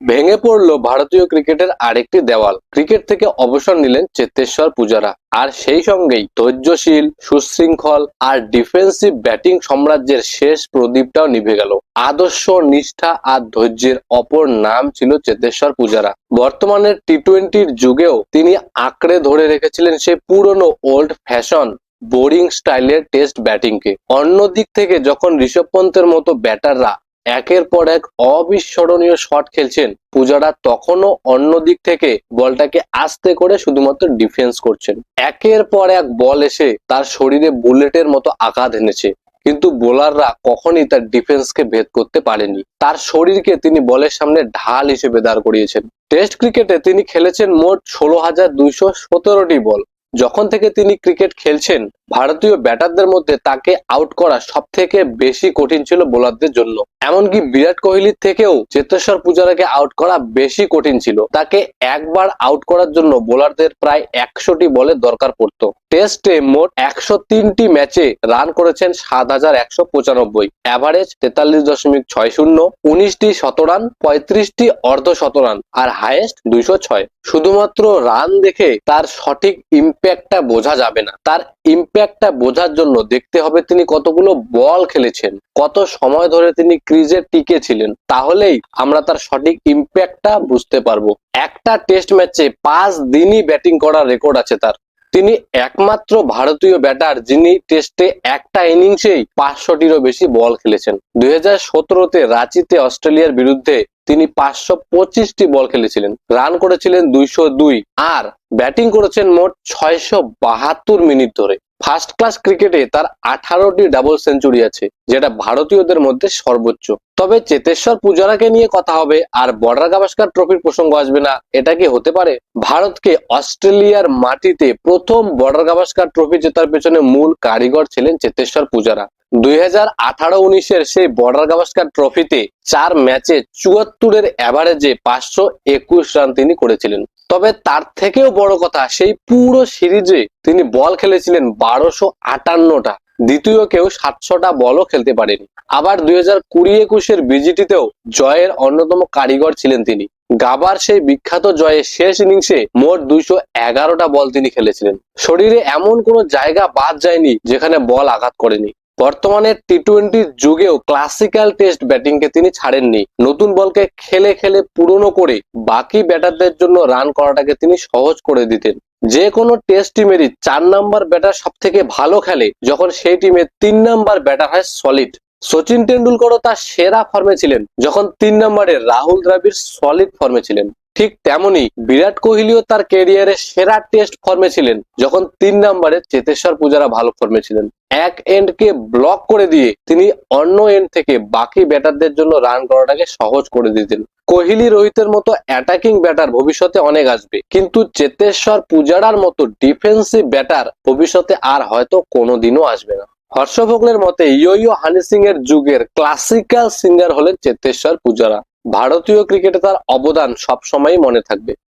ভেঙে পড়ল ভারতীয় ক্রিকেটের আরেকটি দেওয়াল। ক্রিকেট থেকে অবসর নিলেন চেতেশ্বর পূজারা, আর সেই সঙ্গেই ধৈর্যশীল, সুশৃঙ্খল আর ডিফেন্সিভ ব্যাটিং সাম্রাজ্যের শেষ প্রদীপটাও নিভে গেল। আদর্শ, নিষ্ঠা আর ধৈর্যের অপর নাম ছিল চেতেশ্বর পূজারা। বর্তমানের টি-20-র যুগেও তিনি আঁকড়ে ধরে রেখেছিলেন সেই পুরনো ওল্ড ফ্যাশন বোরিং স্টাইলের টেস্ট ব্যাটিংকে। অন্যদিক থেকে যখন ঋষভ পন্থের মতো ব্যাটাররা একের পর এক অবিস্মরণীয় শট খেলছেন, পূজারা তখনও অন্য দিক থেকে বলটাকে আস্তে করে শুধুমাত্র ডিফেন্স করছেন। একের পর এক বল এসে তার শরীরে বুলেটের মতো আঘাত এনেছে, কিন্তু বোলাররা কখনই তার ডিফেন্সকে ভেদ করতে পারেনি। তার শরীরকে তিনি বলের সামনে ঢাল হিসেবে দাঁড় করিয়েছেন। টেস্ট ক্রিকেটে তিনি খেলেছেন মোট 16,217টি বল। যখন থেকে তিনি ক্রিকেট খেলছেন, ভারতীয় ব্যাটারদের মধ্যে তাকে আউট করা সব থেকে বেশি কঠিন ছিল বোলারদের জন্য। এমনকি বিরাট কোহলির থেকেও চেতেশ্বর পূজারাকে আউট করা বেশি কঠিন ছিল। তাকে একবার আউট করার জন্য বোলারদের প্রায় 100টি বলের দরকার পড়তো। টেস্টে মোট 103টি ম্যাচে রান করেছেন 7,195, অ্যাভারেজ 43.60, 19টি শতরান, 35টি অর্ধ শতরান আর হাইয়েস্ট 206। শুধুমাত্র রান দেখে তার সঠিক ইম্প্যাক্টটা বোঝা যাবে না। তার ইম্প্যাক্টটা বোঝার জন্য দেখতে হবে তিনি কতগুলো বল খেলেছেন, কত সময় ধরে তিনি ক্রিজে টিকে ছিলেন। তাহলেই আমরা তার সঠিক ইম্প্যাক্টটা বুঝতে পারবো। একটা টেস্ট ম্যাচে 5 দিনই ব্যাটিং করার রেকর্ড আছে তার। তিনি একমাত্র ভারতীয় ব্যাটার যিনি টেস্টে একটা ইনিংসেই 500টিরও বেশি বল খেলেছেন। 2017-তে রাঁচিতে অস্ট্রেলিয়ার বিরুদ্ধে তিনি 525টি বল খেলেছিলেন, রান করেছিলেন 202 আর ব্যাটিং করেছেন মোট 672 মিনিট ধরে। ফার্স্ট ক্লাস ক্রিকেটে তার 18টি ডাবল সেঞ্চুরি আছে, যেটা ভারতীয়দের মধ্যে সর্বোচ্চ। তবে চেতেশ্বর পূজারাকে নিয়ে কথা হবে আর বর্ডার গাভাস্কার ট্রফির প্রসঙ্গ আসবে না, এটা কি হতে পারে? ভারতকে অস্ট্রেলিয়ার মাটিতে প্রথম বর্ডার গাভাস্কার ট্রফি জেতার পেছনে মূল কারিগর ছিলেন চেতেশ্বর পূজারা। 2018-19-এর সেই বর্ডার গাভাস্কার ট্রফিতে 4 ম্যাচে 74-এর অ্যাভারেজে 521 রান তিনি করেছিলেন। তবে তার থেকেও বড় কথা, সেই পুরো সিরিজে তিনি বল খেলেছিলেন 1258টা। দ্বিতীয় কেউ 700টা বলও খেলতে পারেনি। আবার 2020-21-এর বিজিটিতেও জয়ের অন্যতম কারিগর ছিলেন তিনি। গাবার সেই বিখ্যাত জয়ে শেষ ইনিংসে মোট 211টা বল তিনি খেলেছিলেন। শরীরে এমন কোনো জায়গা বাদ যায়নি যেখানে বল আঘাত করেনি। বর্তমানে টি-20-র যুগেও ক্লাসিক্যাল টেস্ট ব্যাটিংকে তিনি ছাড়েননি। নতুন বলকে খেলে খেলে পুরনো করে বাকি ব্যাটারদের জন্য রান করাটাকে তিনি সহজ করে দিতেন। যে কোনো টেস্ট টিমেরই 4 নাম্বার ব্যাটার সব থেকে ভালো খেলে যখন সেই টিমে 3 নাম্বার ব্যাটার হয় সলিড। সচিন টেন্ডুলকরও তার সেরা ফর্মে ছিলেন যখন 3 নম্বরে রাহুল দ্রাবিড় সলিড ফর্মে ছিলেন। ঠিক তেমনি বিরাট কোহলিও তার ক্যারিয়ারে সেরা টেস্ট ফর্মে ছিলেন যখন 3 নম্বরে চেতেশ্বর পূজারা ভালো ফর্মে ছিলেন। এক এন্ডকে ব্লক করে দিয়ে তিনি অন্য এন্ড থেকে বাকি ব্যাটারদের জন্য রান করাটাকে সহজ করে দিতেন। কোহলি, রোহিতের মতো অ্যাটাকিং ব্যাটার ভবিষ্যতে অনেক আসবে, কিন্তু চেতেশ্বর পূজারার মতো ডিফেন্সিভ ব্যাটার ভবিষ্যতে আর হয়তো কোনোদিনও আসবে না। হর্ষ ভোগলের মতে ইয়ো হানি সিং এর যুগের ক্লাসিক্যাল সিঙ্গার হলেন চেতেশ্বর পূজারা। ভারতীয় ক্রিকেটে তার অবদান সবসময়ই মনে থাকবে।